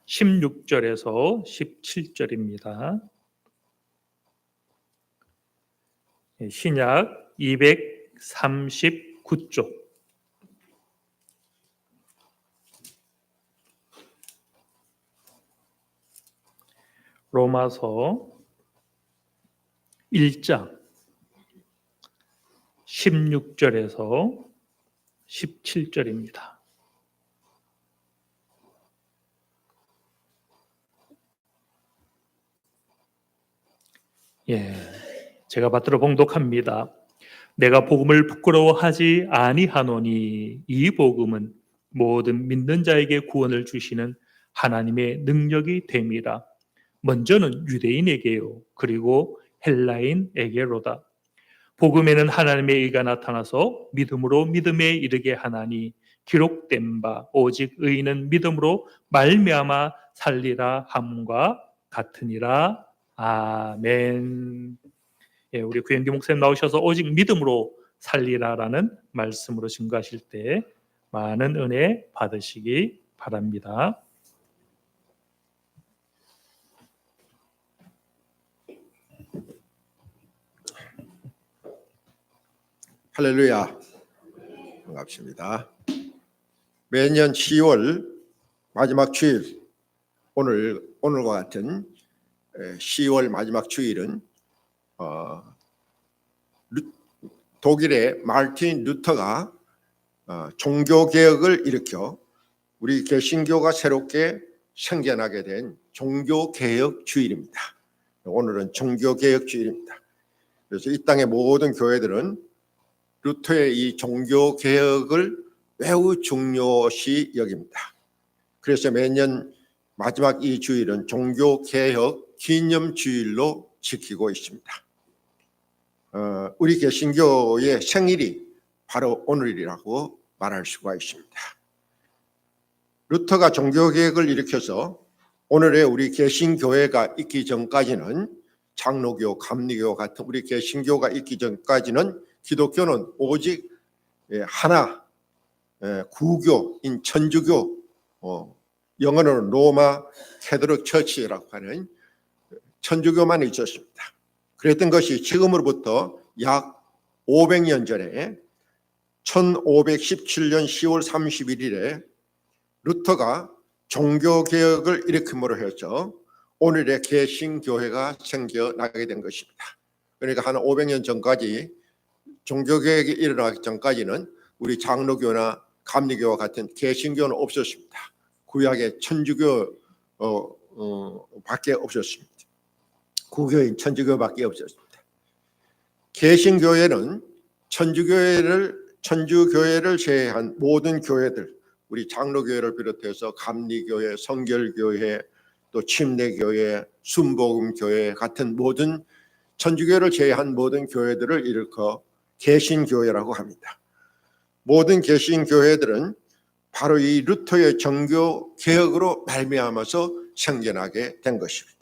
16절에서 17절입니다. 신약 239쪽. 로마서 1장 16절에서 17절입니다. 제가 받들어 봉독합니다. 내가 복음을 부끄러워하지 아니하노니 이 복음은 모든 믿는 자에게 구원을 주시는 하나님의 능력이 됨이라. 먼저는 유대인에게요, 그리고 헬라인에게로다. 복음에는 하나님의 의가 나타나서 믿음으로 믿음에 이르게 하나니 기록된 바 오직 의인은 믿음으로 말미암아 살리라 함과 같으니라. 아멘. 우리 구현기 목사님 나오셔서 오직 믿음으로 살리라라는 말씀으로 증거하실 때 많은 은혜 받으시기 바랍니다. 할렐루야. 반갑습니다. 매년 10월 마지막 주일, 오늘과 같은 10월 마지막 주일은 독일의 마르틴 루터가 종교개혁을 일으켜 우리 개신교가 새롭게 생겨나게 된 종교개혁 주일입니다. 오늘은 종교개혁 주일입니다. 그래서 이 땅의 모든 교회들은 루터의 이 종교개혁을 매우 중요시 여깁니다. 그래서 매년 마지막 이 주일은 종교개혁 기념주일로 지키고 있습니다. 우리 개신교의 생일이 바로 오늘이라고 말할 수가 있습니다. 루터가 종교개혁을 일으켜서 오늘의 우리 개신교회가 있기 전까지는 장로교, 감리교 같은 우리 개신교가 있기 전까지는 기독교는 오직 하나, 구교인 천주교, 영어로는 로마 캐톨릭 처치라고 하는 천주교만 있었습니다. 그랬던 것이 지금으로부터 약 500년 전에 1517년 10월 31일에 루터가 종교개혁을 일으킴으로 해서 오늘의 개신교회가 생겨나게 된 것입니다. 그러니까 한 500년 전까지 종교개혁이 일어나기 전까지는 우리 장로교나 감리교와 같은 개신교는 없었습니다. 구약의 천주교 밖에 없었습니다. 구교인 천주교밖에 없었습니다. 개신교회는 천주교회를 제외한 모든 교회들, 우리 장로교회를 비롯해서 감리교회, 성결교회, 또 침례교회, 순복음교회 같은 모든 천주교를 제외한 모든 교회들을 일컬어 개신교회라고 합니다. 모든 개신교회들은 바로 이 루터의 종교 개혁으로 말미암아서 생겨나게 된 것입니다.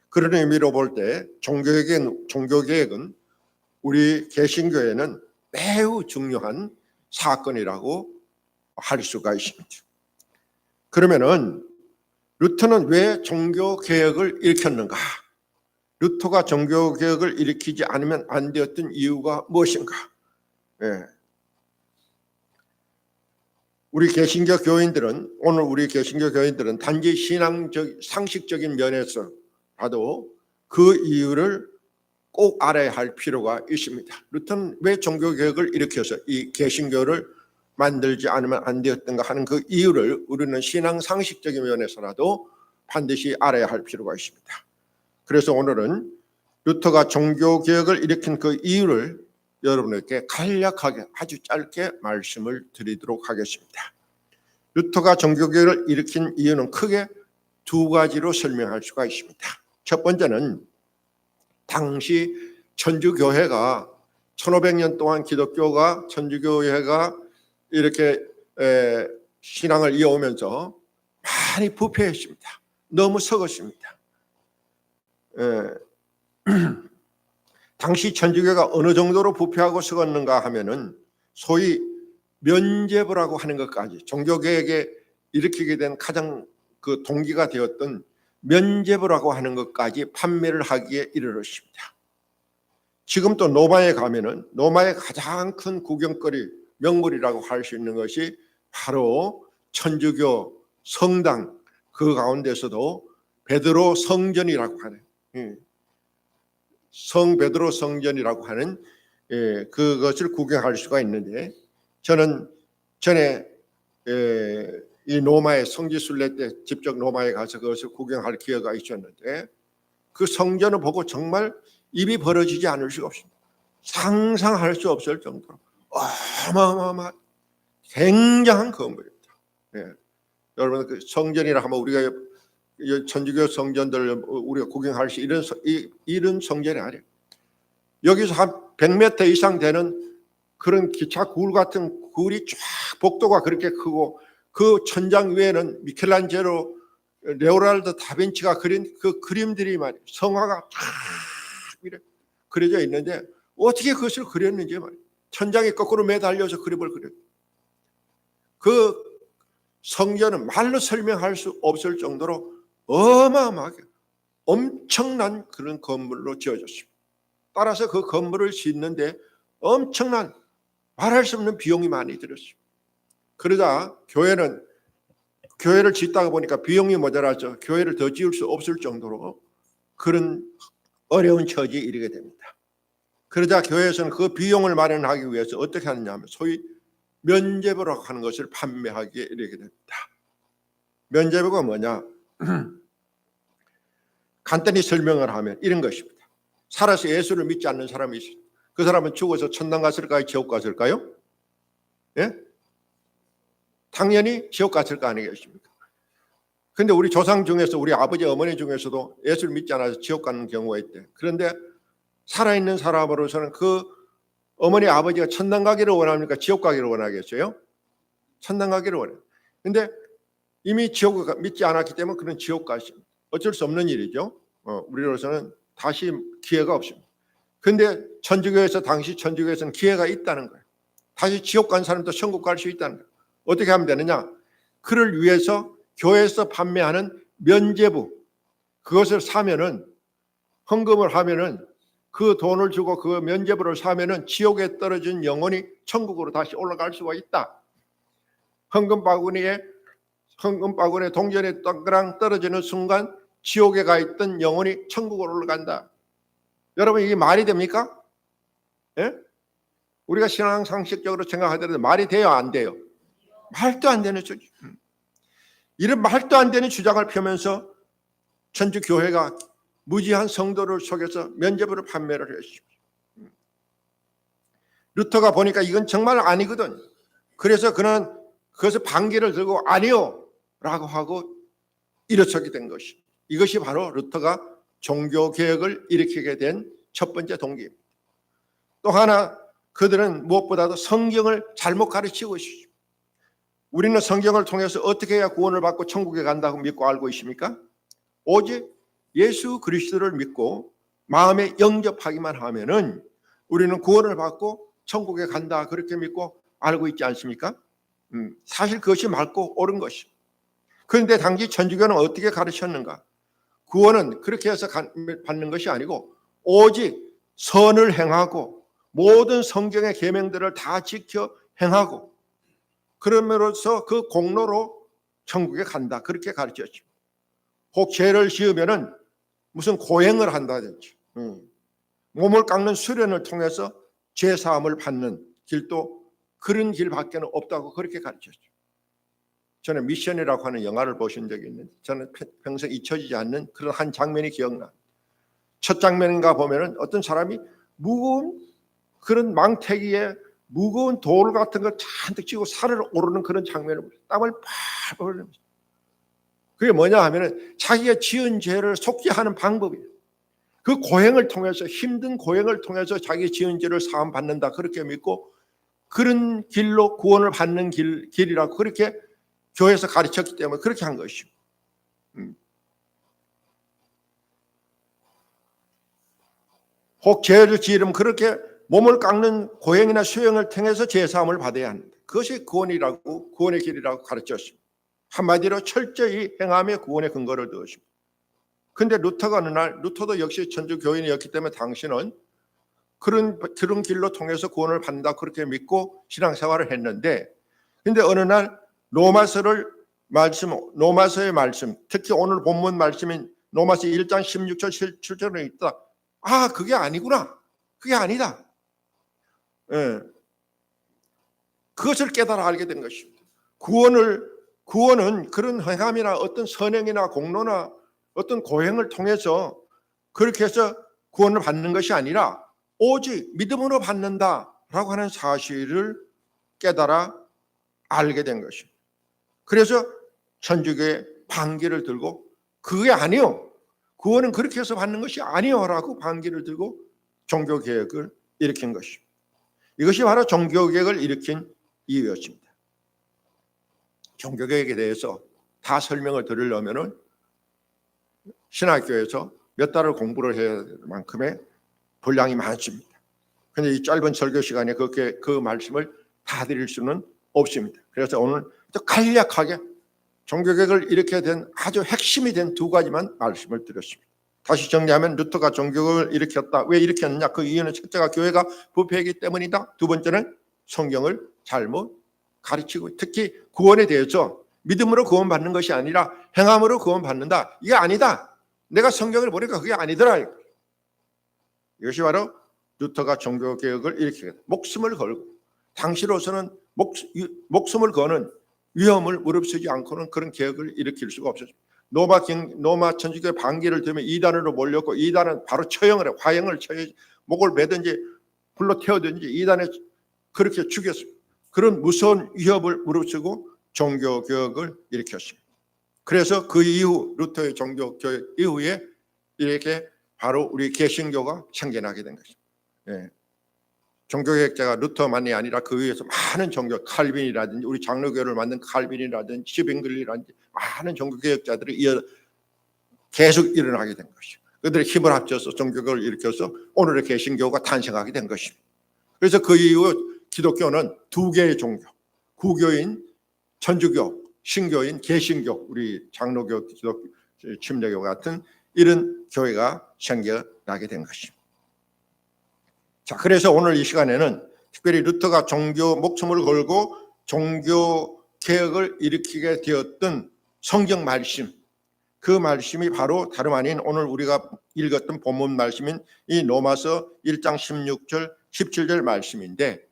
그런 의미로 볼 때 종교개혁은 우리 개신교회는 매우 중요한 사건이라고 할 수가 있습니다. 그러면은 루터는 왜 종교개혁을 일으켰는가? 루터가 종교개혁을 일으키지 않으면 안 되었던 이유가 무엇인가? 우리 개신교 교인들은 오늘 우리 개신교 교인들은 단지 신앙적 상식적인 면에서 봐도 그 이유를 꼭 알아야 할 필요가 있습니다. 루터는 왜 종교개혁을 일으켜서 이 개신교를 만들지 않으면 안 되었던가 하는 그 이유를 우리는 신앙 상식적인 면에서라도 반드시 알아야 할 필요가 있습니다. 그래서 오늘은 루터가 종교개혁을 일으킨 그 이유를 여러분에게 간략하게 아주 짧게 말씀을 드리도록 하겠습니다. 루터가 종교개혁을 일으킨 이유는 크게 두 가지로 설명할 수가 있습니다. 첫 번째는 당시 천주교회가 1500년 동안 기독교가 천주교회가 이렇게 신앙을 이어오면서 많이 부패했습니다. 너무 썩었습니다. 당시 천주교가 어느 정도로 부패하고 썩었는가 하면은 소위 면죄부라고 하는 것까지 종교개혁에 일으키게 된 가장 그 동기가 되었던 면죄부라고 하는 것까지 판매를 하기에 이르렀습니다. 지금 또 로마에 가면은 로마의 가장 큰 구경거리 명물이라고 할 수 있는 것이 바로 천주교 성당, 그 가운데서도 베드로 성전이라고 하는, 성 베드로 성전이라고 하는 그것을 구경할 수가 있는데, 저는 전에 이 로마의 성지순례 때 직접 로마에 가서 그것을 구경할 기회가 있었는데, 그 성전을 보고 정말 입이 벌어지지 않을 수가 없습니다. 상상할 수 없을 정도로 어마어마한 굉장한 건물입니다. 여러분, 그 성전이라 하면 우리가 천주교 성전들 우리가 구경할 수 이런 성전이 아니에요. 여기서 한 100m 이상 되는 그런 기차 굴 같은 굴이 쫙 복도가 그렇게 크고, 그 천장 위에는 미켈란젤로, 레오나르도 다빈치가 그린 그 그림들이 말이에요. 성화가 쫙 이렇게 그려져 있는데 어떻게 그것을 그렸는지 말이에요. 천장에 거꾸로 매달려서 그림을 그렸어요. 그 성전은 말로 설명할 수 없을 정도로 어마어마하게 엄청난 그런 건물로 지어졌습니다. 따라서 그 건물을 짓는데 엄청난 말할 수 없는 비용이 많이 들었습니다. 그러자 교회를 짓다가 보니까 비용이 모자라서 교회를 더 지을 수 없을 정도로 그런 어려운 처지에 이르게 됩니다. 그러자 교회에서는 그 비용을 마련하기 위해서 어떻게 하느냐 하면 소위 면죄부라고 하는 것을 판매하기에 이르게 됩니다. 면죄부가 뭐냐? 간단히 설명을 하면 이런 것입니다. 살아서 예수를 믿지 않는 사람이 있어요. 그 사람은 죽어서 천당 갔을까요? 지옥 갔을까요? 예? 당연히 지옥 갔을 거 아니겠습니까? 근데 우리 조상 중에서, 우리 아버지 어머니 중에서도 예수를 믿지 않아서 지옥 가는 경우가 있대. 그런데 살아있는 사람으로서는 그 어머니 아버지가 천당 가기를 원합니까? 지옥 가기를 원하겠어요? 천당 가기를 원해요. 근데 이미 지옥을 믿지 않았기 때문에 그런 지옥 가십니다. 어쩔 수 없는 일이죠. 우리로서는 다시 기회가 없습니다. 근데 당시 천주교에서는 기회가 있다는 거예요. 다시 지옥 간 사람도 천국 갈 수 있다는 거예요. 어떻게 하면 되느냐? 그를 위해서 교회에서 판매하는 면죄부, 그것을 사면은, 헌금을 하면은, 그 돈을 주고 그 면죄부를 사면은 지옥에 떨어진 영혼이 천국으로 다시 올라갈 수가 있다. 헌금 바구니에 동전에 떡랑 떨어지는 순간 지옥에 가 있던 영혼이 천국으로 올라간다. 여러분, 이게 말이 됩니까? 예? 우리가 신앙 상식적으로 생각하더라도 말이 돼요, 안 돼요? 말도 안 되는 소리. 이런 말도 안 되는 주장을 펴면서 천주교회가 무지한 성도를 속여서 면죄부를 판매를 했습니다. 루터가 보니까 이건 정말 아니거든. 그래서 그는 그것을 반기를 들고 아니요 라고 하고 일어서게 된 것이, 이것이 바로 루터가 종교개혁을 일으키게 된 첫 번째 동기입니다. 또 하나, 그들은 무엇보다도 성경을 잘못 가르치고 있습니다. 우리는 성경을 통해서 어떻게 해야 구원을 받고 천국에 간다고 믿고 알고 있습니까? 오직 예수 그리스도를 믿고 마음에 영접하기만 하면은 우리는 구원을 받고 천국에 간다, 그렇게 믿고 알고 있지 않습니까? 사실 그것이 맞고 옳은 것입니다. 그런데 당시 천주교는 어떻게 가르쳤는가? 구원은 그렇게 해서 받는 것이 아니고 오직 선을 행하고 모든 성경의 계명들을 다 지켜 행하고 그러므로써 그 공로로 천국에 간다, 그렇게 가르쳤죠. 혹 죄를 지으면은 무슨 고행을 한다든지 몸을 깎는 수련을 통해서 죄 사함을 받는 길도 그런 길밖에는 없다고 그렇게 가르쳤죠. 저는 미션이라고 하는 영화를 보신 적이 있는데 저는 평생 잊혀지지 않는 그런 한 장면이 기억나. 첫 장면인가 보면은 어떤 사람이 무거운 그런 망태기에 무거운 돌 같은 걸 잔뜩 쥐고 산을 오르는 그런 장면을 보세요. 땀을 팍 흘리면서. 그게 뭐냐 하면은 자기가 지은 죄를 속죄하는 방법이에요. 그 고행을 통해서, 힘든 고행을 통해서 자기 지은 죄를 사함 받는다, 그렇게 믿고 그런 길로 구원을 받는 길이라고 그렇게 교회에서 가르쳤기 때문에 그렇게 한 것이죠. 혹 죄를 지으면 그렇게 몸을 깎는 고행이나 수행을 통해서 죄 사함을 받아야 합니다. 그것이 구원이라고, 구원의 길이라고 가르쳤습니다. 한마디로 철저히 행함의 구원의 근거를 두었습니다. 근데 루터가 어느 날, 루터도 역시 천주 교인이었기 때문에 당신은 그런 길로 통해서 구원을 받는다 그렇게 믿고 신앙생활을 했는데, 근데 어느 날 로마서의 말씀, 특히 오늘 본문 말씀인 로마서 1장 16절 17절에 있다. 아, 그게 아니구나. 그게 아니다. 예. 그것을 깨달아 알게 된 것입니다. 구원은 그런 행함이나 어떤 선행이나 공로나 어떤 고행을 통해서 그렇게 해서 구원을 받는 것이 아니라 오직 믿음으로 받는다라고 하는 사실을 깨달아 알게 된 것입니다. 그래서 천주교의 반기를 들고 그게 아니요, 구원은 그렇게 해서 받는 것이 아니요라고 반기를 들고 종교개혁을 일으킨 것입니다. 이것이 바로 종교개혁을 일으킨 이유였습니다. 종교개혁에 대해서 다 설명을 드리려면은 신학교에서 몇 달을 공부를 해야 될 만큼의 분량이 많습니다. 그런데 이 짧은 설교 시간에 그렇게 그 말씀을 다 드릴 수는 없습니다. 그래서 오늘 또 간략하게 종교개혁을 일으켜야 된 아주 핵심이 된 두 가지만 말씀을 드렸습니다. 다시 정리하면 루터가 종교개혁을 일으켰다. 왜 일으켰느냐? 그 이유는 첫째가 교회가 부패하기 때문이다. 두 번째는 성경을 잘못 가르치고, 특히 구원에 대해서 믿음으로 구원받는 것이 아니라 행함으로 구원받는다. 이게 아니다. 내가 성경을 보니까 그게 아니더라. 이것이 바로 루터가 종교개혁을 일으키겠다. 목숨을 걸고 당시로서는 목숨을 거는 위험을 무릅쓰지 않고는 그런 개혁을 일으킬 수가 없었습니다. 로마 천주교의 반기를 들면 이단으로 몰렸고, 이단은 바로 처형을 해. 화형을 처해 목을 매든지 불로 태우든지 이단에 그렇게 죽였습니다. 그런 무서운 위협을 무릅쓰고 종교개혁을 일으켰습니다. 그래서 그 이후 루터의 종교개혁 이후에 이렇게 바로 우리 개신교가 생겨나게 된 것입니다. 예. 종교개혁자가 루터만이 아니라 그 위에서 많은 종교, 칼빈이라든지 우리 장로교를 만든 칼빈이라든지 시빙글리라든지 많은 종교개혁자들이 계속 일어나게 된 것입니다. 그들의 힘을 합쳐서 종교개혁을 일으켜서 오늘의 개신교가 탄생하게 된 것입니다. 그래서 그 이후 기독교는 두 개의 종교, 구교인 천주교, 신교인 개신교, 우리 장로교, 기독교, 침례교 같은 이런 교회가 생겨나게 된 것입니다. 자, 그래서 오늘 이 시간에는 특별히 루터가 목숨을 걸고 종교 개혁을 일으키게 되었던 성경 말씀, 그 말씀이 바로 다름 아닌 오늘 우리가 읽었던 본문 말씀인 이 로마서 1장 16절 17절 말씀인데,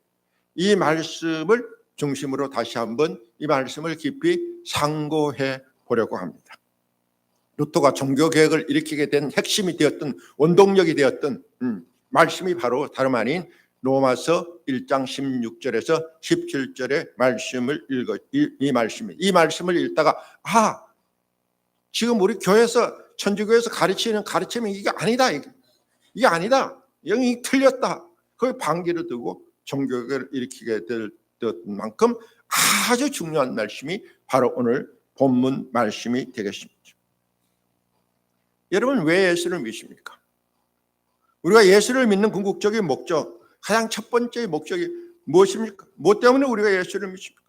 이 말씀을 중심으로 다시 한번 이 말씀을 깊이 상고해 보려고 합니다. 루터가 종교 개혁을 일으키게 된 핵심이 되었던, 원동력이 되었던 말씀이 바로 다름 아닌 로마서 1장 16절에서 17절의 말씀을 이 말씀을 읽다가 지금 우리 교회에서 천주교에서 가르치는 가르침이 이게 아니다. 이게 아니다. 영이 틀렸다. 그 반기를 두고 종교개혁을 일으키게 될 만큼 아주 중요한 말씀이 바로 오늘 본문 말씀이 되겠습니다. 여러분, 왜 예수를 믿습니까? 우리가 예수를 믿는 궁극적인 목적, 가장 첫 번째 목적이 무엇입니까? 무엇 때문에 우리가 예수를 믿습니까?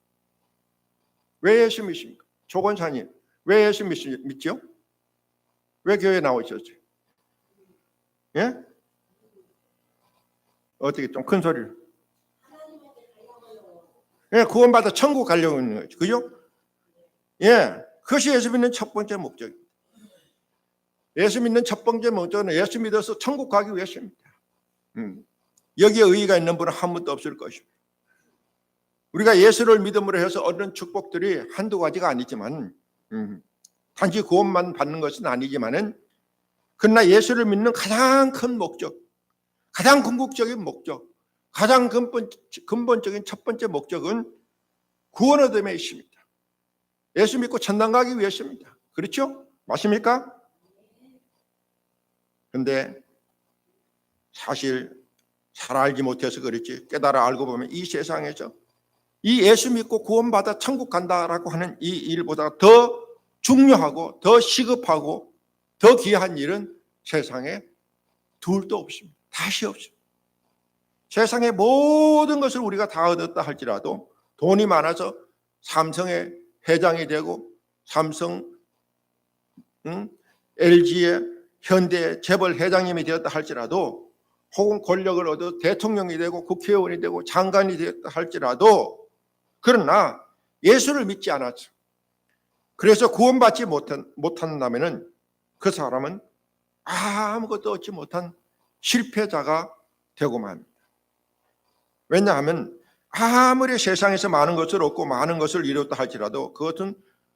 왜 예수 믿습니까? 조건사님, 왜 예수 믿죠? 왜 교회에 나오셨어요? 예? 어떻게 좀 큰 소리를? 예, 구원받아 천국 가려고 하는 거죠. 그죠? 예, 그것이 예수 믿는 첫 번째 목적입니다. 예수 믿는 첫 번째 목적은 예수 믿어서 천국 가기 위해서입니다. 여기에 의의가 있는 분은 한 분도 없을 것입니다. 우리가 예수를 믿음으로 해서 얻는 축복들이 한두 가지가 아니지만, 단지 구원만 받는 것은 아니지만은, 그러나 예수를 믿는 가장 큰 목적, 가장 궁극적인 목적, 가장 근본적인 첫 번째 목적은 구원 얻음에 있습니다. 예수 믿고 천당 가기 위해서입니다. 그렇죠? 맞습니까? 그런데 사실 잘 알지 못해서 그렇지, 깨달아 알고 보면 이 세상에서 이 예수 믿고 구원받아 천국 간다라고 하는 이 일보다 더 중요하고 더 시급하고 더 귀한 일은 세상에 둘도 없습니다. 다시 없습니다. 세상의 모든 것을 우리가 다 얻었다 할지라도, 돈이 많아서 삼성의 회장이 되고 삼성, LG의, 현대의 재벌 회장님이 되었다 할지라도, 혹은 권력을 얻어 대통령이 되고 국회의원이 되고 장관이 되었다 할지라도, 그러나 예수를 믿지 않았죠. 그래서 구원받지 못한다면 그 사람은 아무것도 얻지 못한 실패자가 되고 맙니다. 왜냐하면 아무리 세상에서 많은 것을 얻고 많은 것을 이뤘다 할지라도 그것은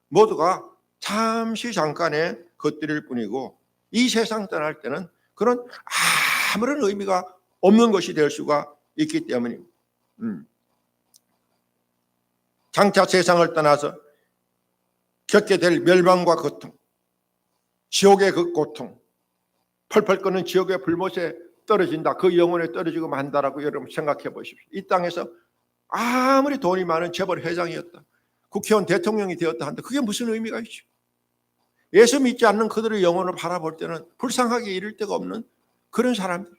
모두가 잠시 잠깐의 것들일 뿐이고, 이 세상 떠날 때는 그런 아무런 의미가 없는 것이 될 수가 있기 때문입니다. 장차 세상을 떠나서 겪게 될 멸망과 고통, 지옥의 그 고통, 펄펄 끓는 지옥의 불못에 떨어진다, 그 영혼에 떨어지고 만다라고 여러분 생각해 보십시오. 이 땅에서 아무리 돈이 많은 재벌 회장이었다, 국회의원 대통령이 되었다 한데 그게 무슨 의미가 있죠? 예수 믿지 않는 그들의 영혼을 바라볼 때는 불쌍하게 이를 데가 없는 그런 사람들.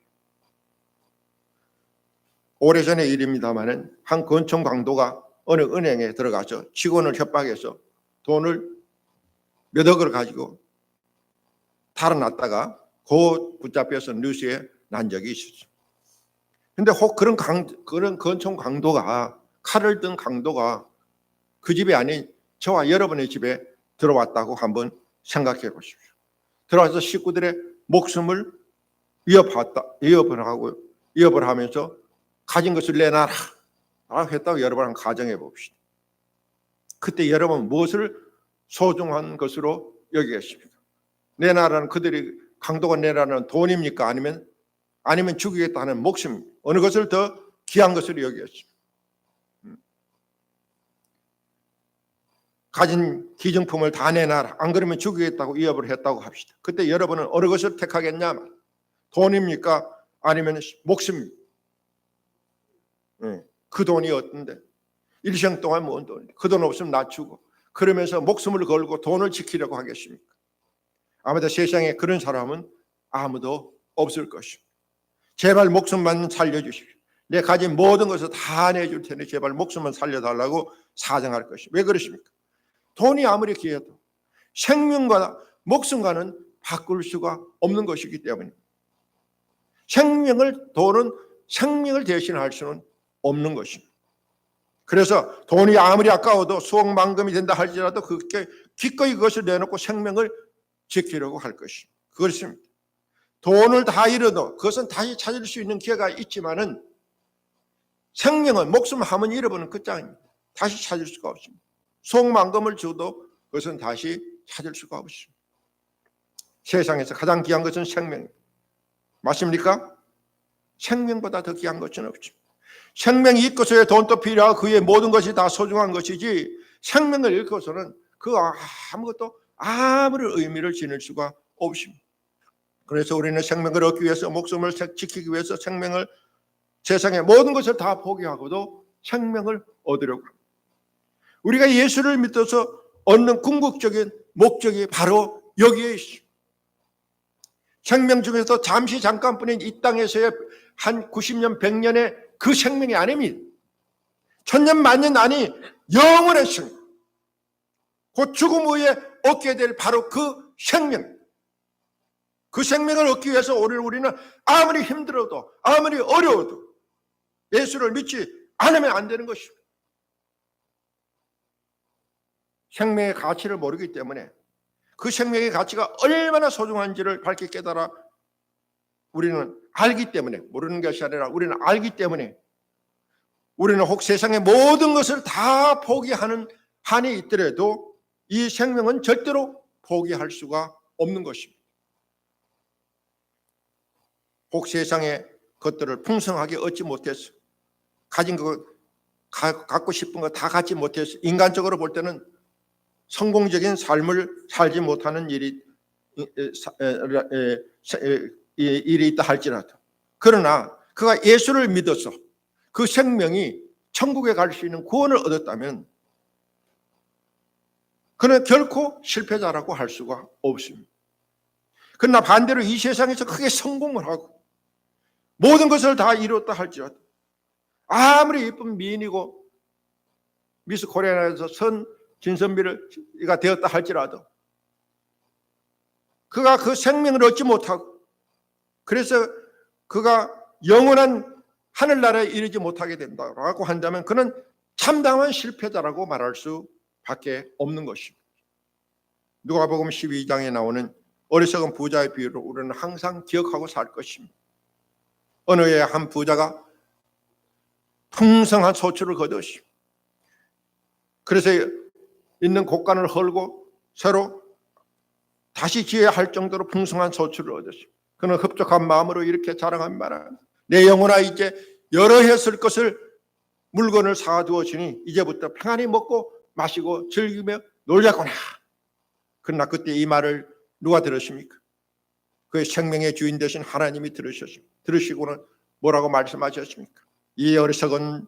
오래전의 일입니다마는 한 권총 강도가 어느 은행에 들어가서 직원을 협박해서 돈을 몇 억을 가지고 달아났다가 곧 붙잡혀서 뉴스에 난 적이 있었죠. 근데 혹 그런 권총 강도가, 칼을 든 강도가 그 집이 아닌 저와 여러분의 집에 들어왔다고 한번 생각해 보십시오. 들어와서 식구들의 목숨을 위협을 하면서 가진 것을 내놔라 했다고 여러분 한번 가정해 봅시다. 그때 여러분 무엇을 소중한 것으로 여기겠습니까? 내놔라는, 그들이 강도가 내놔라는 돈입니까? 아니면 죽이겠다는 목숨, 어느 것을 더 귀한 것으로 여기겠습니까? 가진 기증품을 다 내놔라, 안 그러면 죽이겠다고 위협을 했다고 합시다. 그때 여러분은 어느 것을 택하겠냐? 돈입니까? 아니면 목숨입니까? 그 돈이 어떤데? 일생 동안 모은 돈인데 그 돈 없으면 나 죽어, 그러면서 목숨을 걸고 돈을 지키려고 하겠습니까? 아마도 세상에 그런 사람은 아무도 없을 것입니다. 제발 목숨만 살려주십시오. 내 가진 모든 것을 다 내줄 테니 제발 목숨만 살려달라고 사정할 것입니다. 왜 그러십니까? 돈이 아무리 귀해도 생명과 목숨과는 바꿀 수가 없는 것이기 때문입니다. 돈은 생명을 대신할 수는 없는 것입니다. 그래서 돈이 아무리 아까워도 수억만금이 된다 할지라도 그렇게 기꺼이 그것을 내놓고 생명을 지키려고 할 것입니다. 그렇습니다. 돈을 다 잃어도 그것은 다시 찾을 수 있는 기회가 있지만은 생명은, 목숨을 한번 잃어버리는 끝장입니다. 다시 찾을 수가 없습니다. 수억만금을 줘도 그것은 다시 찾을 수가 없습니다. 세상에서 가장 귀한 것은 생명입니다. 맞습니까? 생명보다 더 귀한 것은 없습니다. 생명이 있고서야 돈도 필요하고 그의 모든 것이 다 소중한 것이지, 생명을 잃고서는 그 아무것도 아무런 의미를 지닐 수가 없습니다. 그래서 우리는 생명을 얻기 위해서, 목숨을 지키기 위해서 세상의 모든 것을 다 포기하고도 생명을 얻으려고 합니다. 우리가 예수를 믿어서 얻는 궁극적인 목적이 바로 여기에 있습니다. 생명 중에서 잠시 잠깐뿐인 이 땅에서의 한 90년, 100년의 그 생명이 아닙니다. 천년, 만년 아니 영원의 생명, 곧 죽음 후에 얻게 될 바로 그 생명, 그 생명을 얻기 위해서 오늘 우리는 아무리 힘들어도 아무리 어려워도 예수를 믿지 않으면 안 되는 것입니다. 생명의 가치를 모르기 때문에, 그 생명의 가치가 얼마나 소중한지를 밝게 깨달아 우리는 알기 때문에, 모르는 것이 아니라 우리는 알기 때문에, 우리는 혹 세상의 모든 것을 다 포기하는 한이 있더라도 이 생명은 절대로 포기할 수가 없는 것입니다. 혹 세상의 것들을 풍성하게 얻지 못해서, 가진 거, 갖고 싶은 거 다 갖지 못해서 인간적으로 볼 때는 성공적인 삶을 살지 못하는 일이 있다 할지라도, 그러나 그가 예수를 믿어서 그 생명이 천국에 갈 수 있는 구원을 얻었다면 그는 결코 실패자라고 할 수가 없습니다. 그러나 반대로 이 세상에서 크게 성공을 하고 모든 것을 다 이뤘다 할지라도, 아무리 예쁜 미인이고 미스 코리아에서 선 진선비가 되었다 할지라도 그가 그 생명을 얻지 못하고 그래서 그가 영원한 하늘나라에 이르지 못하게 된다고 한다면 그는 참담한 실패자라고 말할 수밖에 없는 것입니다. 누가복음 12장에 나오는 어리석은 부자의 비유를 우리는 항상 기억하고 살 것입니다. 어느 해 한 부자가 풍성한 소출을 거두었습니다. 그래서 있는 곳간을 헐고 새로 다시 지어야 할 정도로 풍성한 소출을 얻었습니다. 그는 흡족한 마음으로 이렇게 자랑한 말은 내 영혼아 이제 여러 해 쓸 것을 물건을 사두었으니 이제부터 평안히 먹고 마시고 즐기며 놀자꾸나. 그러나 그때 이 말을 누가 들으십니까? 그의 생명의 주인 되신 하나님이 들으셨습니다. 들으시고는 뭐라고 말씀하셨습니까? 이 어리석은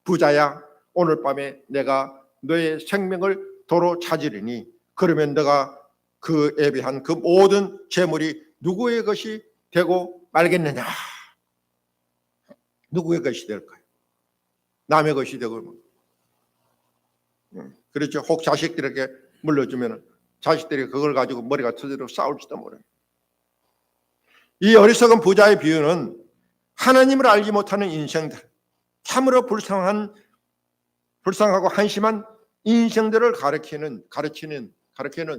부자야, 오늘 밤에 내가 너의 생명을 도로 찾으리니 그러면 너가 그 예비한 그 모든 재물이 누구의 것이 되고 말겠느냐? 누구의 것이 될까요? 남의 것이 되고. 그렇죠. 혹 자식들에게 물려주면 자식들이 그걸 가지고 머리가 터지도록 싸울지도 모릅니다. 이 어리석은 부자의 비유는 하나님을 알지 못하는 인생들, 참으로 불쌍하고 한심한 인생들을 가르치는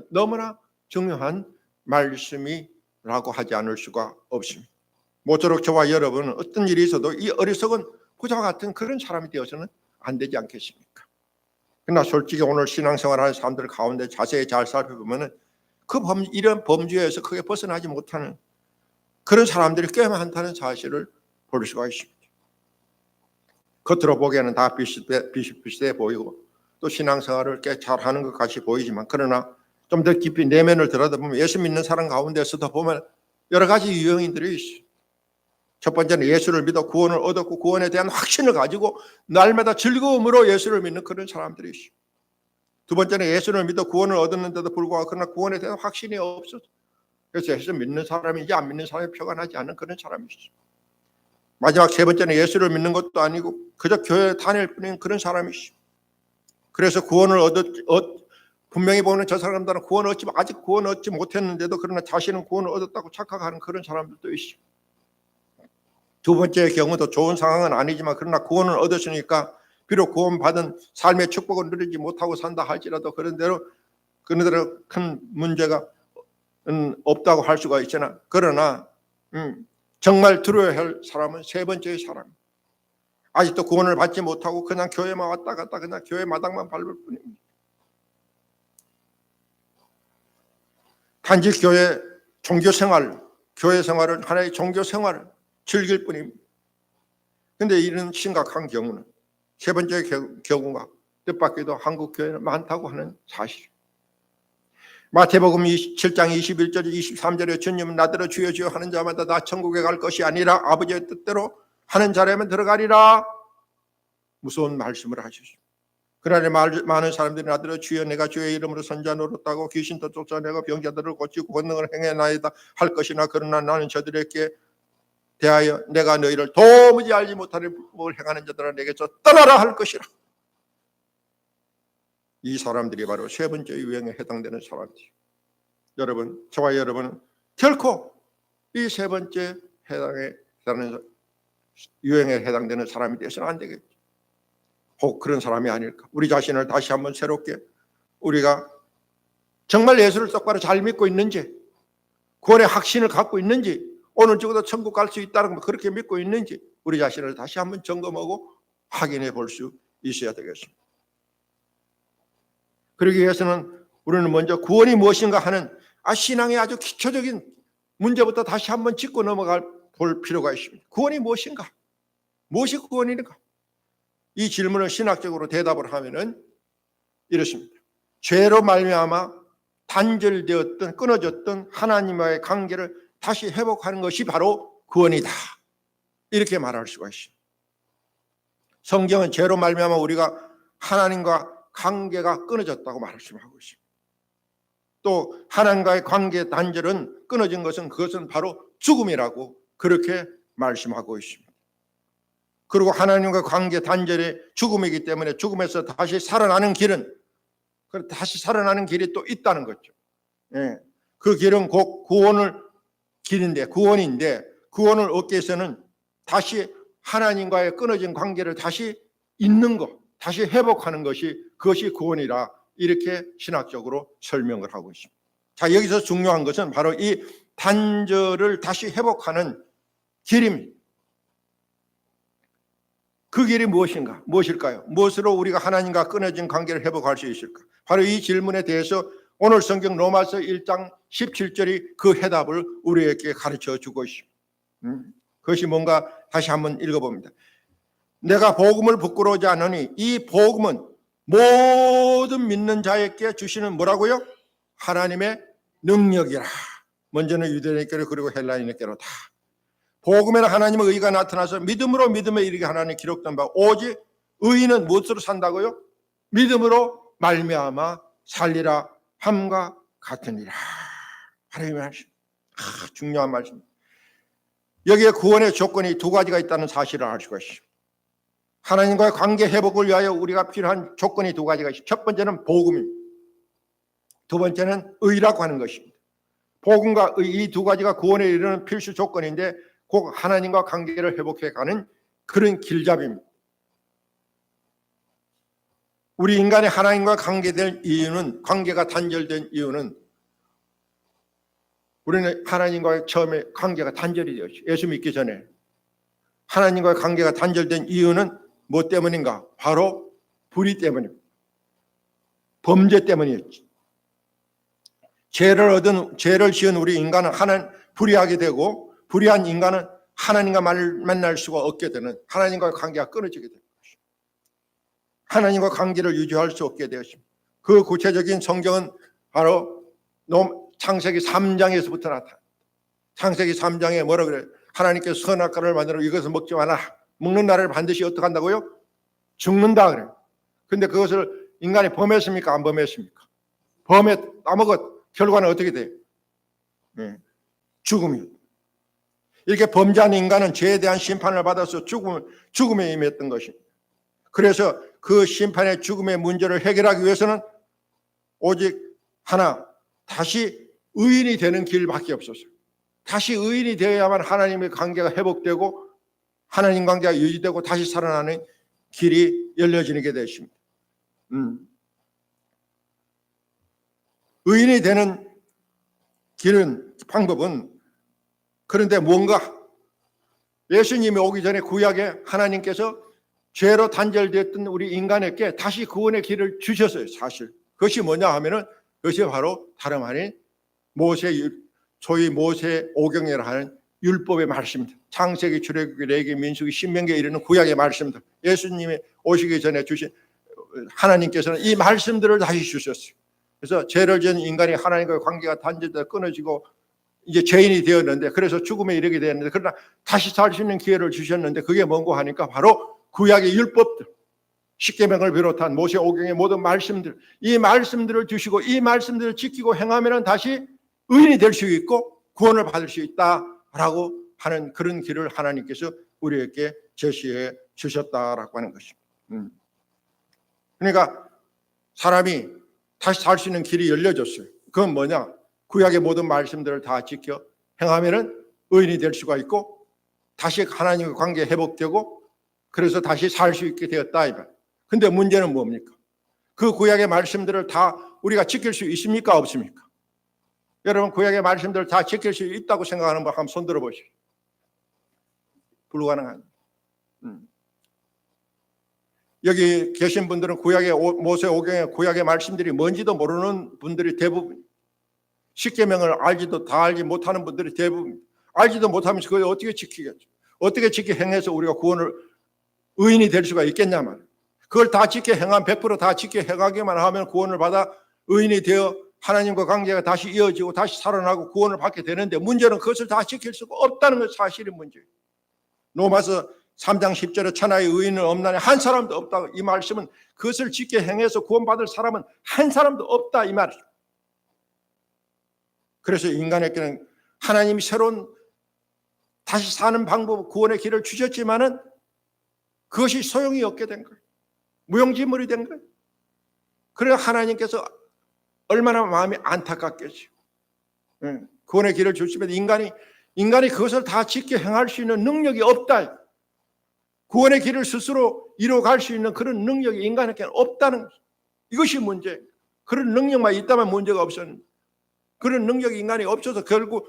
너무나 중요한 말씀이라고 하지 않을 수가 없습니다. 모쪼록 저와 여러분은 어떤 일이 있어도 이 어리석은 부자와 같은 그런 사람이 되어서는 안 되지 않겠습니까? 그러나 솔직히 오늘 신앙생활하는 사람들 가운데 자세히 잘 살펴보면 이런 범죄에서 크게 벗어나지 못하는 그런 사람들이 꽤 많다는 사실을 볼 수가 있습니다. 겉으로 보기에는 다 비슷비슷해 보이고 또 신앙생활을 꽤 잘하는 것 같이 보이지만 그러나 좀 더 깊이 내면을 들여다보면 예수 믿는 사람 가운데서도 보면 여러 가지 유형인들이 있어요. 첫 번째는 예수를 믿어 구원을 얻었고 구원에 대한 확신을 가지고 날마다 즐거움으로 예수를 믿는 그런 사람들이 있어요. 두 번째는 예수를 믿어 구원을 얻었는데도 불구하고 그러나 구원에 대한 확신이 없어서 그래서 예수 믿는 사람인지 안 믿는 사람이 표가 나지 않는 그런 사람이 있어요. 마지막 세 번째는 예수를 믿는 것도 아니고 그저 교회에 다닐 뿐인 그런 사람이 있어요. 그래서 구원을 분명히 보면 저 사람들은 아직 구원 얻지 못했는데도 그러나 자신은 구원을 얻었다고 착각하는 그런 사람들도 있어요. 두 번째의 경우도 좋은 상황은 아니지만 그러나 구원을 얻었으니까 비록 구원받은 삶의 축복을 누리지 못하고 산다 할지라도 그런 대로 큰 문제가 없다고 할 수가 있잖아. 그러나 정말 들어야 할 사람은 세 번째의 사람. 아직도 구원을 받지 못하고 그냥 교회만 왔다 갔다 그냥 교회 마당만 밟을 뿐입니다. 단지 교회 생활을 하나의 종교 생활을 즐길 뿐입니다. 그런데 이런 심각한 경우는 세 번째 경우가 뜻밖에도 한국 교회는 많다고 하는 사실. 마태복음 7장 21절 23절에 주님은 나더러 주여 주여 하는 자마다 다 천국에 갈 것이 아니라 아버지의 뜻대로 하는 자라면 들어가리라. 무서운 말씀을 하셨습니다. 그날에 많은 사람들이 나더러 주여 내가 주의 이름으로 선자 노릇하고 귀신도 쫓아내고 병자들을 고치고 권능을 행해나이다 할 것이나 그러나 나는 저들에게 대하여 내가 너희를 도무지 알지 못하는 불법을 행하는 자들아 내게서 떠나라 할 것이라. 이 사람들이 바로 세 번째 유형에 해당되는 사람들이에요. 여러분, 저와 여러분은 결코 이 세 번째 유형에 해당되는 사람이 되어서는 안 되겠죠. 혹 그런 사람이 아닐까. 우리 자신을 다시 한번 새롭게 우리가 정말 예수를 똑바로 잘 믿고 있는지, 구원의 확신을 갖고 있는지, 오늘 죽어도 천국 갈 수 있다는 거 그렇게 믿고 있는지 우리 자신을 다시 한번 점검하고 확인해 볼 수 있어야 되겠습니다. 그러기 위해서는 우리는 먼저 구원이 무엇인가 하는 신앙의 아주 기초적인 문제부터 다시 한번 짚고 볼 필요가 있습니다. 구원이 무엇인가? 무엇이 구원인가? 이 질문을 신학적으로 대답을 하면은 이렇습니다. 죄로 말미암아 단절되었던 끊어졌던 하나님과의 관계를 다시 회복하는 것이 바로 구원이다. 이렇게 말할 수가 있습니다. 성경은 죄로 말미암아 우리가 하나님과 관계가 끊어졌다고 말씀하고 있습니다. 또 하나님과의 관계 단절은 끊어진 것은 그것은 바로 죽음이라고 그렇게 말씀하고 있습니다. 그리고 하나님과 관계 단절의 죽음이기 때문에 죽음에서 다시 살아나는 길은 그래서 다시 살아나는 길이 또 있다는 거죠. 예. 그 길은 곧 구원을 길인데, 구원인데, 구원을 얻기 위해서는 다시 하나님과의 끊어진 관계를 다시 잇는 것, 다시 회복하는 것이, 그것이 구원이라, 이렇게 신학적으로 설명을 하고 있습니다. 자, 여기서 중요한 것은 바로 이 단절을 다시 회복하는 길입니다. 그 길이 무엇인가? 무엇일까요? 무엇으로 우리가 하나님과 끊어진 관계를 회복할 수 있을까? 바로 이 질문에 대해서 오늘 성경 로마서 1장 17절이 그 해답을 우리에게 가르쳐 주고 있습니다. 그것이 뭔가 다시 한번 읽어봅니다. 내가 복음을 부끄러워하지 않으니 이 복음은 모든 믿는 자에게 주시는 뭐라고요? 하나님의 능력이라. 먼저는 유대인에게로 그리고 헬라인에게로 다. 복음에는 하나님의 의가 나타나서 믿음으로 믿음에 이르게 하나님 기록된 바 오직 의인은 무엇으로 산다고요? 믿음으로 말미암아 살리라 함과 같으니라. 바로 이 말씀. 중요한 말씀. 여기에 구원의 조건이 두 가지가 있다는 사실을 알 수가 있습니다. 하나님과의 관계 회복을 위하여 우리가 필요한 조건이 두 가지가 있습니다. 첫 번째는 복음입니다. 두 번째는 의라고 하는 것입니다. 복음과 의, 이 두 가지가 구원에 이르는 필수 조건인데 꼭 하나님과 관계를 회복해 가는 그런 길잡이입니다. 우리 인간이 하나님과 관계된 이유는, 관계가 단절된 이유는, 우리는 하나님과의 처음에 관계가 단절이 되었죠. 예수 믿기 전에 하나님과의 관계가 단절된 이유는 무엇 때문인가? 바로 불의 때문입니다. 범죄 때문이었지. 죄를 지은 우리 인간은 불의하게 되고, 불의한 인간은 하나님과 만날 수가 없게 되는, 하나님과의 관계가 끊어지게 되는 것입니다. 하나님과 관계를 유지할 수 없게 되었습니다. 그 구체적인 성경은 바로 창세기 3장에서부터 나타납니다. 창세기 3장에 뭐라 그래요? 하나님께서 선악과를 만들어 이것을 먹지 마라. 먹는 날을 반드시 어떻게 한다고요? 죽는다 그래요. 근데 그것을 인간이 범했습니까? 안 범했습니까? 따먹었. 결과는 어떻게 돼요? 죽음이에요. 이렇게 범죄한 인간은 죄에 대한 심판을 받아서 죽음에 임했던 것입니다. 그래서 그 심판의 죽음의 문제를 해결하기 위해서는 오직 하나, 다시 의인이 되는 길밖에 없었어요. 다시 의인이 되어야만 하나님의 관계가 회복되고 하나님 관계가 유지되고 다시 살아나는 길이 열려지게 되십니다. 의인이 되는 길은, 방법은, 그런데 뭔가 예수님이 오기 전에 구약에 하나님께서 죄로 단절되었던 우리 인간에게 다시 구원의 길을 주셨어요. 사실 그것이 뭐냐 하면은, 그것이 바로 다름 아닌 소위 모세 오경이라 하는 율법의 말씀입니다. 창세기, 출애굽기, 레위기, 민수기, 신명기에 이르는 구약의 말씀들, 예수님이 오시기 전에 주신 하나님께서는 이 말씀들을 다시 주셨어요. 그래서 죄를 지은 인간이 하나님과의 관계가 단절되어 끊어지고 이제 죄인이 되었는데, 그래서 죽음에 이르게 되었는데, 그러나 다시 살 수 있는 기회를 주셨는데, 그게 뭔고 하니까 바로 구약의 율법들, 십계명을 비롯한 모세 오경의 모든 말씀들, 이 말씀들을 주시고 이 말씀들을 지키고 행하면 다시 의인이 될 수 있고 구원을 받을 수 있다라고 하는 그런 길을 하나님께서 우리에게 제시해 주셨다라고 하는 것입니다. 그러니까 사람이 다시 살 수 있는 길이 열려졌어요. 그건 뭐냐? 구약의 모든 말씀들을 다 지켜 행하면 의인이 될 수가 있고 다시 하나님과 관계 회복되고 그래서 다시 살 수 있게 되었다 이 말. 근데 문제는 뭡니까? 그 구약의 말씀들을 다 우리가 지킬 수 있습니까? 없습니까? 여러분, 구약의 말씀들을 다 지킬 수 있다고 생각하는 분 한번 손 들어보시오. 불가능한. 여기 계신 분들은 구약의 모세 오경의 구약의 말씀들이 뭔지도 모르는 분들이 대부분, 십계명을 알지도 다 알지 못하는 분들이 대부분, 알지도 못하면서 그걸 어떻게 지키겠죠? 어떻게 지켜 행해서 우리가 구원을, 의인이 될 수가 있겠냐면, 그걸 다 지켜 행한 100% 지켜 행하기만 하면 구원을 받아 의인이 되어 하나님과 관계가 다시 이어지고 다시 살아나고 구원을 받게 되는데, 문제는 그것을 다 지킬 수가 없다는 것이 사실인 문제예요. 로마서 3장 10절에 천하의 의인은 없나니 한 사람도 없다. 이 말씀은 그것을 지켜 행해서 구원받을 사람은 한 사람도 없다 이 말이죠. 그래서 인간에게는 하나님이 새로운 다시 사는 방법, 구원의 길을 주셨지만은 그것이 소용이 없게 된 거예요. 무용지물이 된 거예요. 그래 하나님께서 얼마나 마음이 안타깝겠죠. 구원의 길을 주시면 인간이 그것을 다 지켜 행할 수 있는 능력이 없다. 구원의 길을 스스로 이루어갈 수 있는 그런 능력이 인간에게 없다는 것. 이것이 문제. 그런 능력만 있다면 문제가 없었는데 그런 능력이 인간이 없어서 결국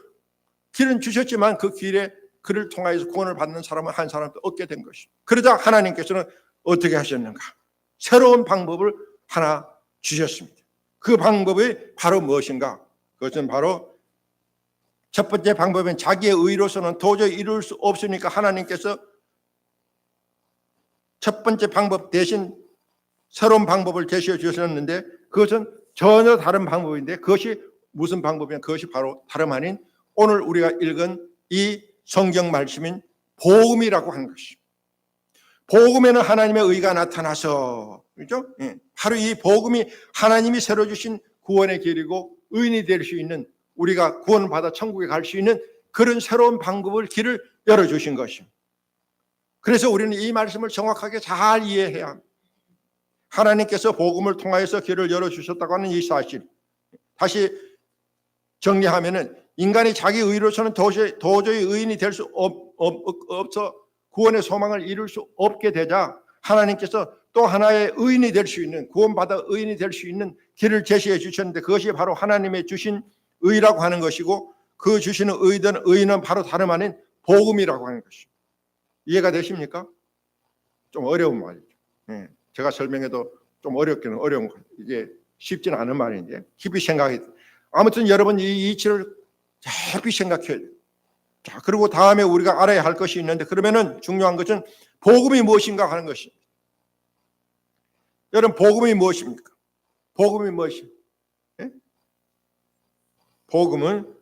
길은 주셨지만 그 길에 그를 통하여서 구원을 받는 사람은 한 사람도 얻게 된 것입니다. 그러자 하나님께서는 어떻게 하셨는가? 새로운 방법을 하나 주셨습니다. 그 방법이 바로 무엇인가? 그것은 바로 첫 번째 방법은 자기의 의로서는 도저히 이룰 수 없으니까 하나님께서 첫 번째 방법 대신 새로운 방법을 제시해 주셨는데 그것은 전혀 다른 방법인데 그것이 무슨 방법이냐? 그것이 바로 다름 아닌 오늘 우리가 읽은 이 성경 말씀인 복음이라고 하는 것입니다. 복음에는 하나님의 의가 나타나서 그렇죠? 바로 이 복음이 하나님이 새로 주신 구원의 길이고 의인이 될 수 있는 우리가 구원받아 천국에 갈 수 있는 그런 새로운 방법을 길을 열어주신 것입니다. 그래서 우리는 이 말씀을 정확하게 잘 이해해야 합니다. 하나님께서 복음을 통하여서 길을 열어주셨다고 하는 이 사실 다시 정리하면은 인간이 자기 의로서는 도저히 의인이 될 수 없어 구원의 소망을 이룰 수 없게 되자 하나님께서 또 하나의 의인이 될 수 있는 구원받아 의인이 될 수 있는 길을 제시해 주셨는데 그것이 바로 하나님의 주신 의라고 하는 것이고 그 주시는 의는 바로 다름 아닌 복음이라고 하는 것입니다. 이해가 되십니까? 좀 어려운 말이죠. 제가 설명해도 좀 어렵기는 어려운 거예요. 이게 쉽지는 않은 말인데 깊이 생각해. 아무튼 여러분 이 이치를 깊이 생각해야 돼요. 자, 그리고 다음에 우리가 알아야 할 것이 있는데 그러면은 중요한 것은 복음이 무엇인가 하는 것입니다. 여러분 복음이 무엇입니까? 복음이 무엇입니까? 복음은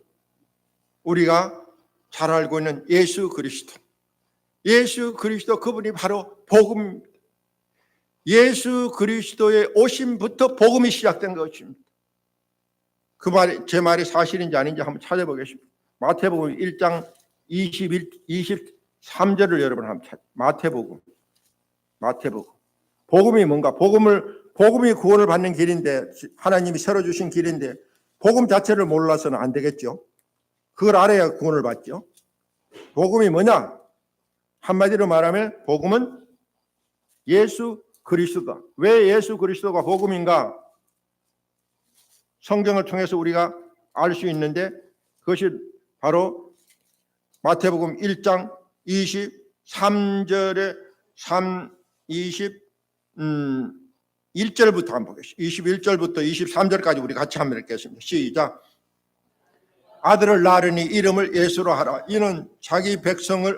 우리가 잘 알고 있는 예수 그리스도 그분이 바로 복음입니다. 예수 그리스도의 오심부터 복음이 시작된 것입니다. 그 말이 제 말이 사실인지 아닌지 한번 찾아보겠습니다. 마태복음 1장 23절을 여러분 한번 마태복음. 복음이 뭔가? 복음이 구원을 받는 길인데 하나님이 새로 주신 길인데 복음 자체를 몰라서는 안 되겠죠. 그걸 알아야 구원을 받죠. 복음이 뭐냐? 한마디로 말하면 복음은 예수 그리스도다. 왜 예수 그리스도가 복음인가? 성경을 통해서 우리가 알 수 있는데 그것이 바로 마태복음 1장 23절에 21절부터 한번 보겠습니다. 21절부터 23절까지 우리 같이 한번 읽겠습니다. 시작. 아들을 낳으니 이름을 예수로 하라. 이는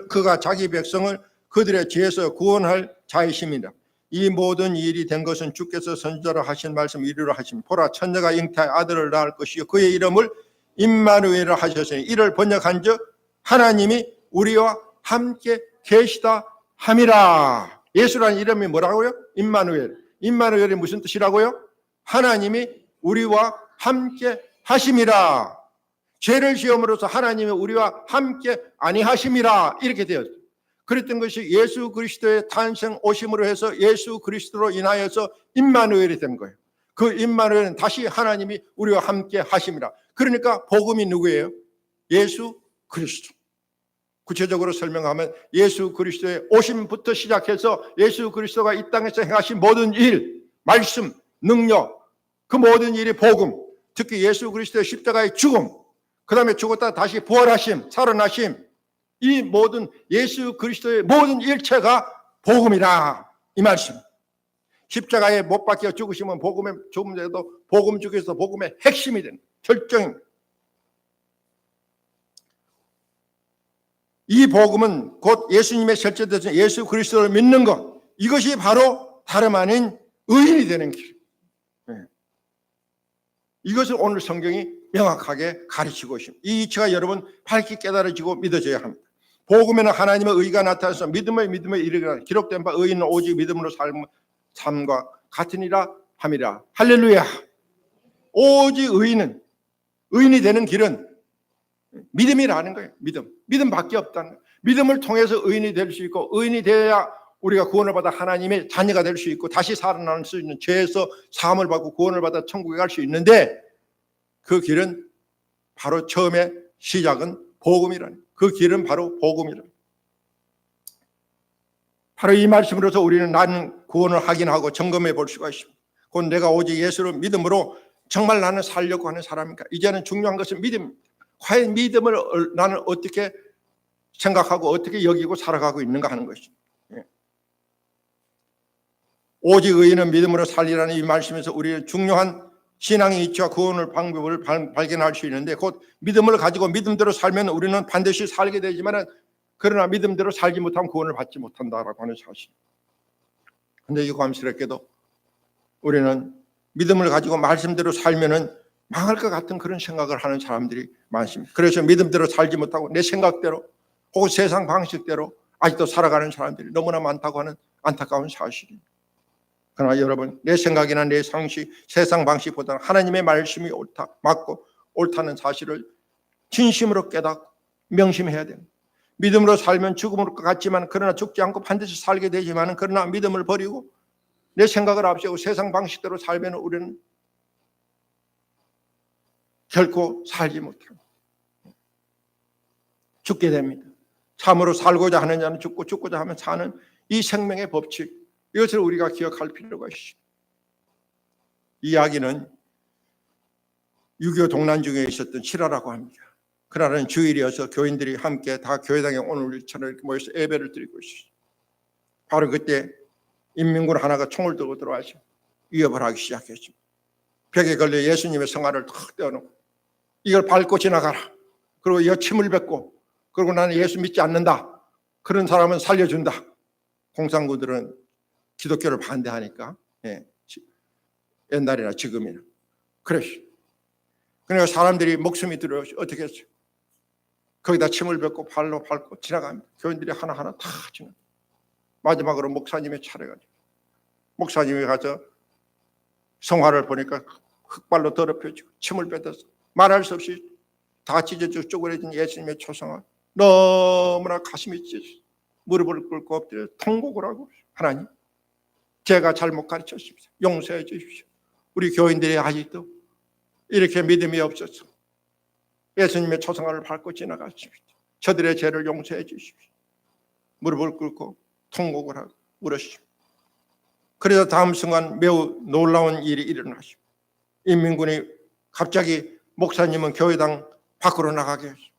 그가 자기 백성을 그들의 죄에서 구원할 자이심이라. 이 모든 일이 된 것은 주께서 선지자로 하신 말씀 이루려 하심. 보라 천녀가 잉태하여 아들을 낳을 것이요 그의 이름을 임마누엘이라 하셨으니 이를 번역한즉 하나님이 우리와 함께 계시다 함이라. 예수라는 이름이 뭐라고요? 임마누엘. 임마누엘이 무슨 뜻이라고요? 하나님이 우리와 함께 하심이라. 죄를 지음으로써 하나님이 우리와 함께 아니하심이라 이렇게 되었어요. 그랬던 것이 예수 그리스도의 탄생 오심으로 해서 예수 그리스도로 인하여서 임마누엘이 된 거예요. 그 임마누엘은 다시 하나님이 우리와 함께 하심이라. 그러니까 복음이 누구예요? 예수 그리스도. 구체적으로 설명하면 예수 그리스도의 오심부터 시작해서 예수 그리스도가 이 땅에서 행하신 모든 일, 말씀, 능력, 그 모든 일이 복음. 특히 예수 그리스도의 십자가의 죽음, 그 다음에 죽었다 다시 부활하심, 살아나심, 이 모든 예수 그리스도의 모든 일체가 복음이라 이 말씀. 십자가에 못 박혀 죽으시면 복음의 조금이라도 복음 중에서 복음의 핵심이 되는 결정입니다. 이 복음은 곧 예수님의 실제되신 예수 그리스도를 믿는 것, 이것이 바로 다름 아닌 의인이 되는 길. 이것을 오늘 성경이 명확하게 가르치고 있습니다. 이 이치가 여러분 밝게 깨달아지고 믿어져야 합니다. 복음에는 하나님의 의가 나타나서 믿음에 이르기라. 기록된 바 의인은 오직 믿음으로 삶과 같으니라 함이라. 할렐루야. 오직 의인이 되는 길은 믿음이라는 거예요. 믿음밖에 없다는 거예요. 믿음을 통해서 의인이 될 수 있고 의인이 되어야 우리가 구원을 받아 하나님의 자녀가 될 수 있고 다시 살아날 수 있는, 죄에서 사함을 받고 구원을 받아 천국에 갈 수 있는데, 그 길은 바로 처음에 시작은 복음이라는, 그 길은 바로 복음이라는. 바로 이 말씀으로서 우리는 나는 구원을 확인하고 점검해 볼 수가 있습니다. 곧 내가 오직 예수를 믿음으로 정말 나는 살려고 하는 사람인가. 이제는 중요한 것은 믿음입니다. 과연 믿음을 나는 어떻게 생각하고 어떻게 여기고 살아가고 있는가 하는 것입니다. 오직 의인은 믿음으로 살리라는 이 말씀에서 우리는 중요한 신앙의 이치와 구원의 방법을 발견할 수 있는데, 곧 믿음을 가지고 믿음대로 살면 우리는 반드시 살게 되지만, 그러나 믿음대로 살지 못하면 구원을 받지 못한다라고 하는 사실. 그런데 유감스럽게도 우리는 믿음을 가지고 말씀대로 살면은 망할 것 같은 그런 생각을 하는 사람들이 많습니다. 그래서 믿음대로 살지 못하고 내 생각대로 혹은 세상 방식대로 아직도 살아가는 사람들이 너무나 많다고 하는 안타까운 사실입니다. 그러나 여러분, 내 생각이나 내 상식, 세상 방식보다는 하나님의 말씀이 옳다, 맞고 옳다는 사실을 진심으로 깨닫고 명심해야 됩니다. 믿음으로 살면 죽음을 것 같지만, 그러나 죽지 않고 반드시 살게 되지만, 그러나 믿음을 버리고 내 생각을 앞세우고 세상 방식대로 살면 우리는 결코 살지 못합니다. 죽게 됩니다. 참으로 살고자 하는 자는 죽고 죽고자 하면 사는 이 생명의 법칙, 이것을 우리가 기억할 필요가 있습니다. 이 이야기는 6.25 동란 중에 있었던 실화라고 합니다. 그날은 주일이어서 교인들이 함께 다 교회당에 오늘처럼 이렇게 모여서 예배를 드리고 있었어요. 바로 그때 인민군 하나가 총을 들고 들어와서 위협을 하기 시작했습니다. 벽에 걸려 예수님의 성화를 탁 떼어놓고 이걸 밟고 지나가라. 그리고 이거 침을 뱉고, 그리고 나는 예수 믿지 않는다. 그런 사람은 살려준다. 공산군들은 기독교를 반대하니까, 옛날이나 지금이나 그랬어요. 그러니까 사람들이 목숨이 두려워서 어떻게 했어요? 거기다 침을 뱉고 발로 밟고 지나갑니다. 교인들이 하나하나 다 지나갑니다. 마지막으로 목사님의 차례가 돼요. 목사님이 가서 성화를 보니까 흙발로 더럽혀지고 침을 뱉어서 말할 수 없이 다 찢어지고 쪼그려진 예수님의 초성화, 너무나 가슴이 찢어져서 무릎을 꿇고 엎드려 통곡을 하고, 하나님, 제가 잘못 가르쳤습니다. 용서해 주십시오. 우리 교인들이 아직도 이렇게 믿음이 없어서 예수님의 초성화를 밟고 지나갔습니다. 저들의 죄를 용서해 주십시오. 무릎을 꿇고 통곡을 하고 울었습니다. 그래서 다음 순간 매우 놀라운 일이 일어났습니다. 인민군이 갑자기 목사님은 교회당 밖으로 나가게 했습니다.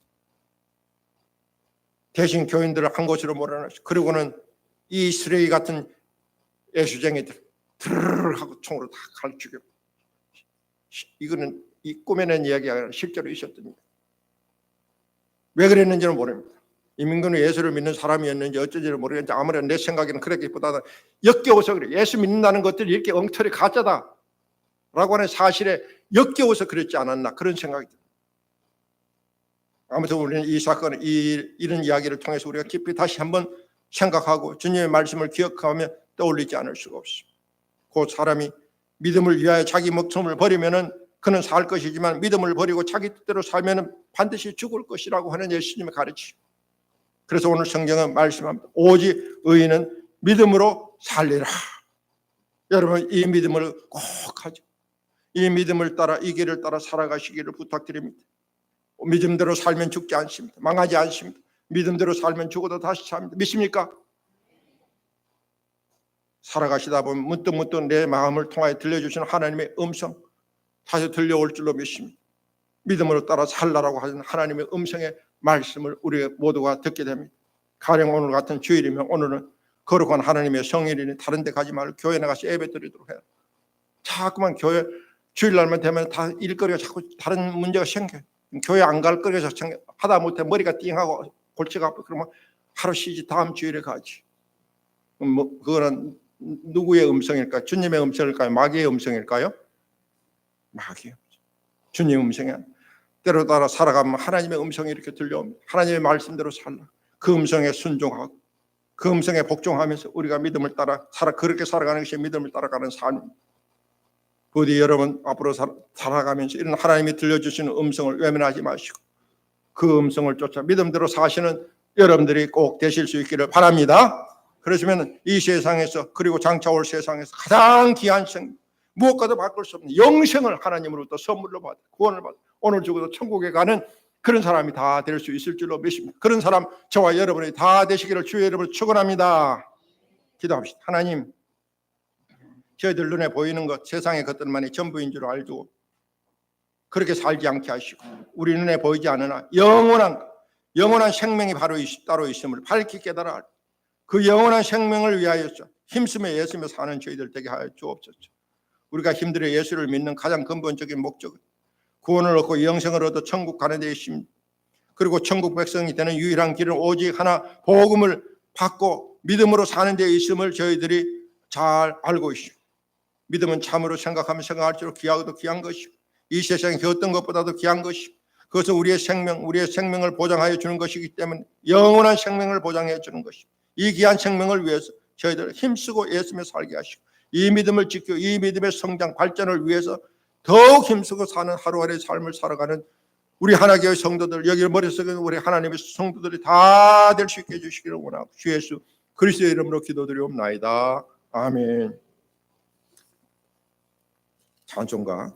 대신 교인들을 한 곳으로 몰아넣었습니다. 그리고는 이 쓰레기 같은 예수쟁이들 드르르 하고 총으로 다 칼 죽여. 이거는 이 꾸며낸 이야기가 아니라 실제로 있었던 일입니다. 왜 그랬는지는 모릅니다. 인민군은 예수를 믿는 사람이었는지 어쩐지는 모르겠는데, 아무래도 내 생각에는 그랬기보다는 역겨워서 그래. 예수 믿는다는 것들이 이렇게 엉터리 가짜다 라고 하는 사실에 역겨워서 그랬지 않았나, 그런 생각이 듭니다. 아무튼 우리는 이 사건을, 이런 이야기를 통해서 우리가 깊이 다시 한번 생각하고 주님의 말씀을 기억하며 떠올리지 않을 수가 없습니다. 그 사람이 믿음을 위하여 자기 목숨을 버리면은 그는 살 것이지만, 믿음을 버리고 자기 뜻대로 살면은 반드시 죽을 것이라고 하는 예수님의 가르침. 그래서 오늘 성경은 말씀합니다. 오직 의인은 믿음으로 살리라. 여러분, 이 믿음을 꼭 가지고 이 믿음을 따라, 이 길을 따라 살아가시기를 부탁드립니다. 믿음대로 살면 죽지 않습니다. 망하지 않습니다. 믿음대로 살면 죽어도 다시 삽니다. 믿습니까? 살아가시다 보면 문득문득 내 마음을 통하여 들려주시는 하나님의 음성 다시 들려올 줄로 믿습니다. 믿음으로 따라 살라라고 하는 하나님의 음성의 말씀을 우리 모두가 듣게 됩니다. 가령 오늘 같은 주일이면 오늘은 거룩한 하나님의 성일이니 다른 데 가지 말고 교회 나가서 예배 드리도록 해요. 자꾸만 교회 주일날만 되면 다 일거리가 자꾸 다른 문제가 생겨요. 교회 안 갈 거리가 생겨. 하다 못해 머리가 띵하고 골치가 아프고, 그러면 하루 쉬지 다음 주일에 가지. 그거는 누구의 음성일까요? 주님의 음성일까요? 마귀의 음성일까요? 마귀의 음성. 주님의 음성이 아니에요. 때로 따라 살아가면 하나님의 음성이 이렇게 들려옵니다. 하나님의 말씀대로 살라. 그 음성에 순종하고 그 음성에 복종하면서 우리가 믿음을 따라 그렇게 살아가는 것이 믿음을 따라가는 삶입니다. 부디 여러분 앞으로 살아가면서 이런 하나님이 들려주시는 음성을 외면하지 마시고 그 음성을 쫓아 믿음대로 사시는 여러분들이 꼭 되실 수 있기를 바랍니다. 그러시면 이 세상에서 그리고 장차 올 세상에서 가장 귀한 생명, 무엇과도 바꿀 수 없는 영생을 하나님으로부터 선물로 받아 구원을 받아 오늘 죽어도 천국에 가는 그런 사람이 다 될 수 있을 줄로 믿습니다. 그런 사람 저와 여러분이 다 되시기를 주의 이름으로 축원합니다. 기도합시다. 하나님, 저희들 눈에 보이는 것, 세상의 것들만이 전부인 줄 알고 그렇게 살지 않게 하시고 우리 눈에 보이지 않으나 영원한 생명이 바로 따로 있음을 밝히 깨달아 그 영원한 생명을 위하여 힘쓰며 애쓰며 사는 저희들 되게 하여 주옵소서. 우리가 힘들어 예수를 믿는 가장 근본적인 목적은 구원을 얻고 영생을 얻어 천국 가는 데 있습니다. 그리고 천국 백성이 되는 유일한 길은 오직 하나 복음을 받고 믿음으로 사는 데 있음을 저희들이 잘 알고 있습니다. 믿음은 참으로 생각하면 생각할수록 귀하고도 귀한 것이고 이 세상의 그 어떤 것보다도 귀한 것이고 그것은 우리의 생명을 보장하여 주는 것이기 때문에 영원한 생명을 보장해 주는 것이고 이 귀한 생명을 위해서 저희들 힘쓰고 애쓰며 살게 하시고 이 믿음을 지키고 이 믿음의 성장 발전을 위해서 더욱 힘쓰고 사는 하루하루의 삶을 살아가는 우리 하나교회 성도들 여기 머릿속에 우리 하나님의 성도들이 다 될 수 있게 해주시기를 원하고 주 예수 그리스도의 이름으로 기도드리옵나이다. 아멘. 찬송가